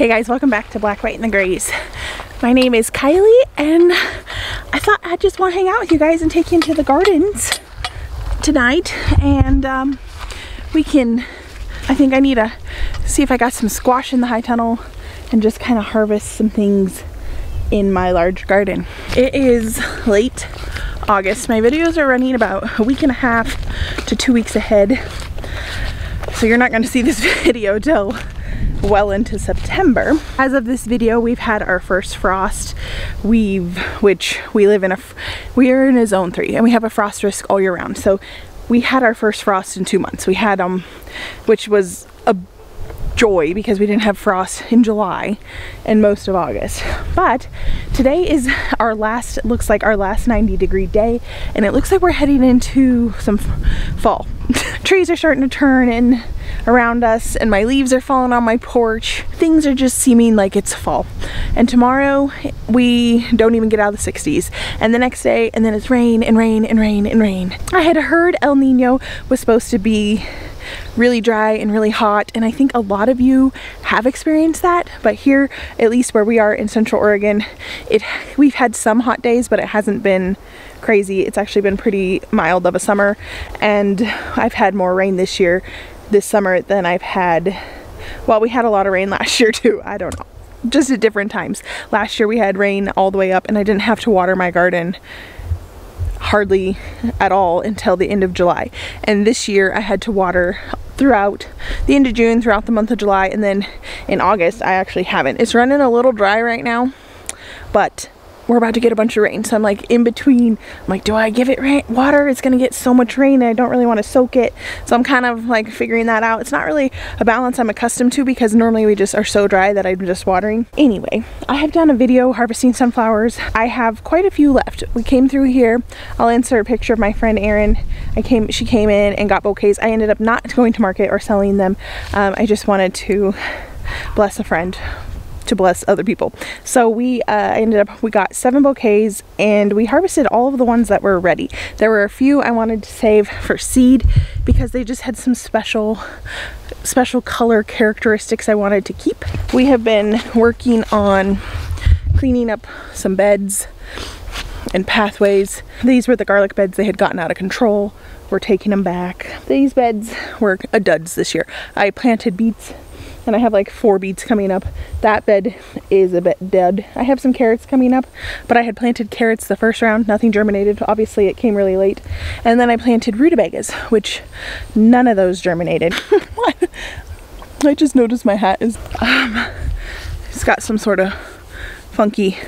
Hey guys, welcome back to Black, White, and the Grays. My name is Kylie, and I thought I'd just want to hang out with you guys and take you into the gardens tonight. And I think I need to see if I got some squash in the high tunnel and just kind of harvest some things in my large garden. It is late August. My videos are running about a week and a half to 2 weeks ahead. So you're not going to see this video till well into September. As of this video, we've had our first frost. We are in a zone 3 and we have a frost risk all year round. So we had our first frost in 2 months. We had which was a joy because we didn't have frost in July and most of August. But today is our last, it looks like our last 90-degree day, and it looks like we're heading into some fall. Trees are starting to turn in around us and my leaves are falling on my porch. Things are just seeming like it's fall. And tomorrow we don't even get out of the 60s. And the next day, and then it's rain and rain and rain and rain. I had heard El Nino was supposed to be really dry and really hot, and I think a lot of you have experienced that, but here, at least where we are in Central Oregon, we've had some hot days, but it hasn't been crazy. It's actually been pretty mild of a summer, and I've had more rain this summer than I've had, well, we had a lot of rain last year too, I don't know, just at different times. Last year we had rain all the way up and I didn't have to water my garden hardly at all until the end of July. And this year I had to water throughout the end of June, throughout the month of July, and then in August I actually haven't. It's running a little dry right now, but we're about to get a bunch of rain, so I'm like in between. I'm like, do I give it water? It's gonna get so much rain and I don't really want to soak it, so I'm kind of like figuring that out. It's not really a balance I'm accustomed to because normally we just are so dry that I'm just watering. Anyway, I have done a video harvesting sunflowers. I have quite a few left. We came through here. I'll insert a picture of my friend Erin. She came in and got bouquets. I ended up not going to market or selling them. I just wanted to bless a friend, to bless other people. So we got 7 bouquets and we harvested all of the ones that were ready. There were a few I wanted to save for seed because they just had some special color characteristics I wanted to keep. We have been working on cleaning up some beds and pathways. These were the garlic beds. They had gotten out of control. We're taking them back. These beds were a duds this year. I planted beets and I have like 4 beets coming up. That bed is a bit dead. I have some carrots coming up, but I had planted carrots the first round. Nothing germinated. Obviously it came really late. And then I planted rutabagas, which none of those germinated. What? I just noticed my hat is, it's got some sort of funky,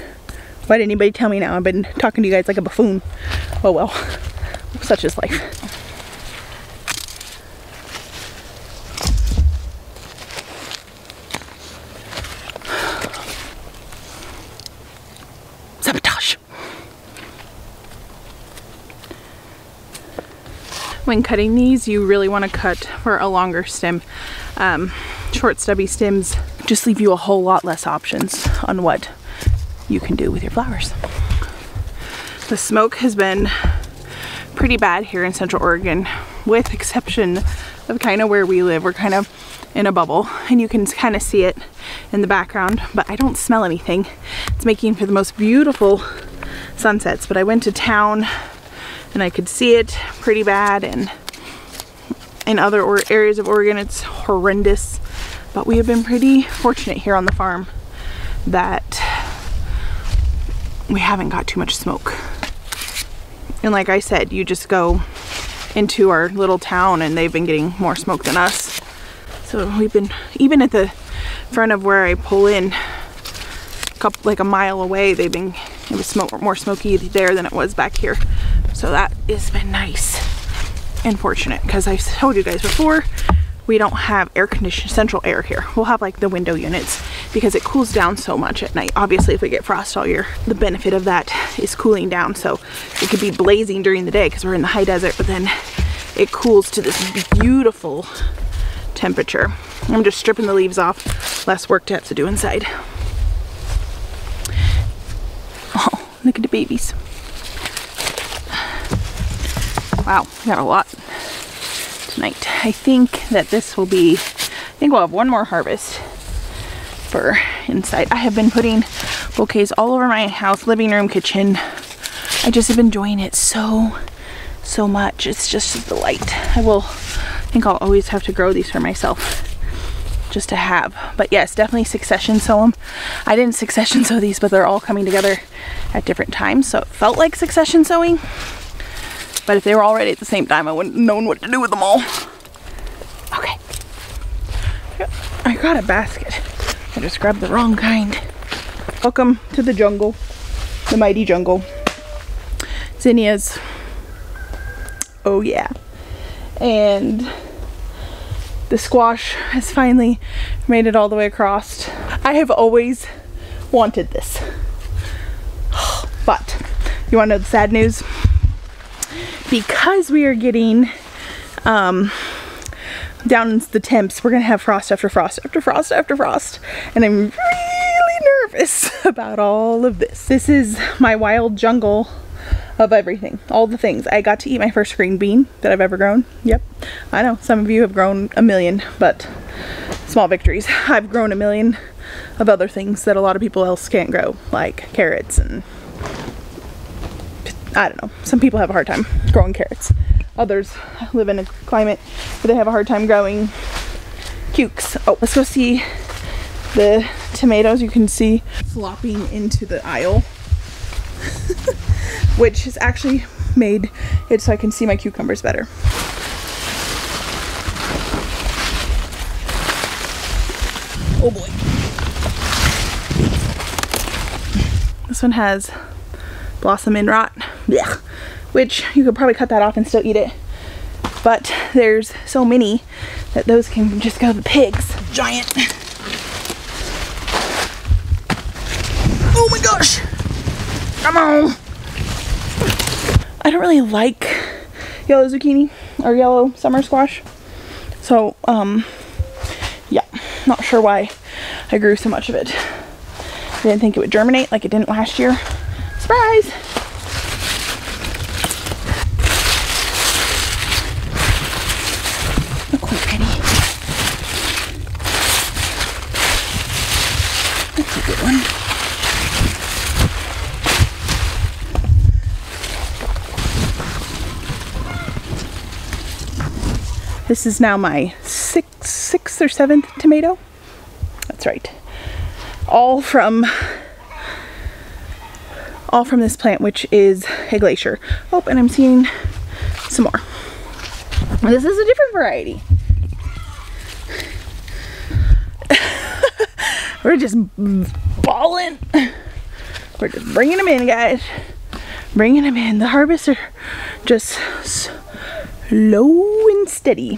why didn't anybody tell me now? I've been talking to you guys like a buffoon. Oh well, such is life. When cutting these, you really want to cut for a longer stem. Short stubby stems just leave you a whole lot less options on what you can do with your flowers. The smoke has been pretty bad here in Central Oregon, with exception of kind of where we live. We're kind of in a bubble and you can kind of see it in the background, but I don't smell anything. It's making for the most beautiful sunsets, but I went to town and I could see it pretty bad, and in other areas of Oregon it's horrendous. But we have been pretty fortunate here on the farm that we haven't got too much smoke. And like I said, you just go into our little town and they've been getting more smoke than us. So we've been, even at the front of where I pull in, like a mile away, it was more smoky there than it was back here. So that has been nice and fortunate, because I've told you guys before, we don't have air conditioned central air here. We'll have like the window units because it cools down so much at night. Obviously if we get frost all year, the benefit of that is cooling down. So it could be blazing during the day because we're in the high desert, but then it cools to this beautiful temperature. I'm just stripping the leaves off, less work to have to do inside. Oh, look at the babies. Wow, we got a lot tonight. I think that this will be, I think we'll have one more harvest for inside. I have been putting bouquets all over my house, living room, kitchen. I just have been enjoying it so much. It's just a delight. I think I'll always have to grow these for myself just to have. But yes, definitely succession sow them. I didn't succession sow these, but they're all coming together at different times, so it felt like succession sowing. But if they were all ready at the same time, I wouldn't have known what to do with them all. Okay. I got a basket. I just grabbed the wrong kind. Welcome to the jungle. The mighty jungle. Zinnias. Oh yeah. And the squash has finally made it all the way across. I have always wanted this. But, you wanna know the sad news? Because we are getting down into the temps, we're gonna have frost after frost after frost after frost. And I'm really nervous about all of this. This is my wild jungle of everything, all the things. I got to eat my first green bean that I've ever grown. Yep, I know some of you have grown a million, but small victories. I've grown a million of other things that a lot of people else can't grow, like carrots, and I don't know, some people have a hard time growing carrots. Others live in a climate where they have a hard time growing cukes. Oh, let's go see the tomatoes. You can see flopping into the aisle. Which has actually made it so I can see my cucumbers better. Oh boy. This one has blossom end rot, blech, which you could probably cut that off and still eat it. But there's so many that those can just go to the pigs. Giant. Oh my gosh. Come on. I don't really like yellow zucchini or yellow summer squash. So, yeah, not sure why I grew so much of it. I didn't think it would germinate like it didn't last year. Surprise! Look quite pretty. That's a good one. This is now my sixth or seventh tomato. That's right. All from this plant, which is a glacier. Oh, and I'm seeing some more. This is a different variety. We're just balling. We're just bringing them in, guys. Bringing them in. The harvests are just low and steady.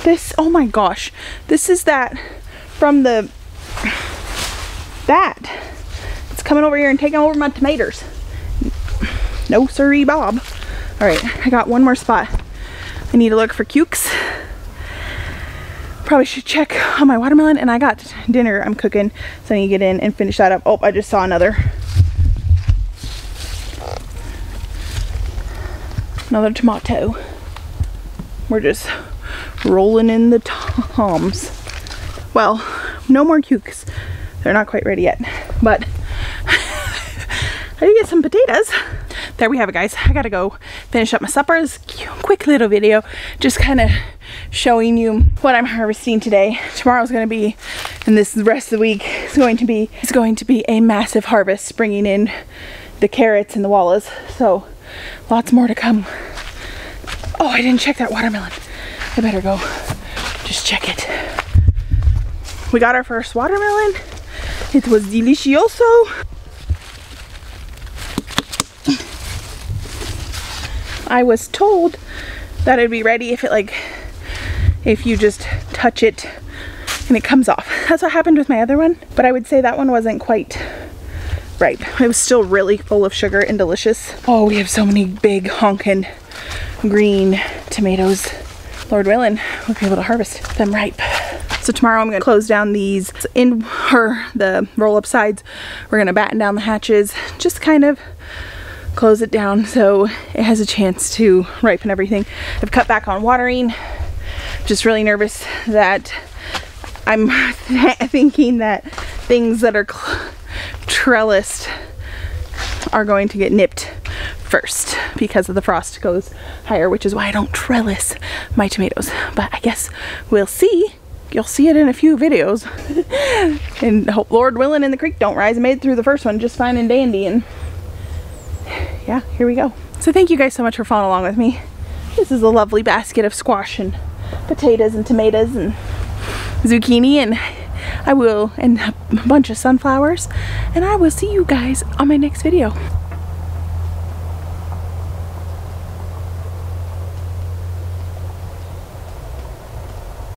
This, oh my gosh, this is that from the, it's coming over here and taking over my tomatoes. No siree, Bob. All right, I got one more spot. I need to look for cukes. Probably should check on my watermelon, and I got dinner I'm cooking, so I need to get in and finish that up. Oh, I just saw another tomato. We're just rolling in the toms. Well, no more cukes. They're not quite ready yet, but I did get some potatoes. There we have it, guys. I gotta go finish up my supper. This quick little video, just kind of showing you what I'm harvesting today. Tomorrow's gonna be, and this rest of the week is going to be a massive harvest, bringing in the carrots and the wallas. So lots more to come. Oh, I didn't check that watermelon. I better go just check it. We got our first watermelon. It was delicioso. I was told that it'd be ready if you just touch it and it comes off. That's what happened with my other one, but I would say that one wasn't quite ripe. It was still really full of sugar and delicious. Oh, we have so many big honkin' green tomatoes. Lord willing, we'll be able to harvest them ripe. So tomorrow I'm gonna close down these the roll-up sides. We're gonna batten down the hatches, just kind of close it down so it has a chance to ripen everything. I've cut back on watering. Just really nervous that I'm thinking that things that are trellised are going to get nipped first because of the frost goes higher, which is why I don't trellis my tomatoes. But I guess we'll see. You'll see it in a few videos. And hope, Lord willing, and the creek don't rise. I made it through the first one just fine and dandy, and yeah, here we go. So thank you guys so much for following along with me. This is a lovely basket of squash and potatoes and tomatoes and zucchini, and and a bunch of sunflowers, and I will see you guys on my next video.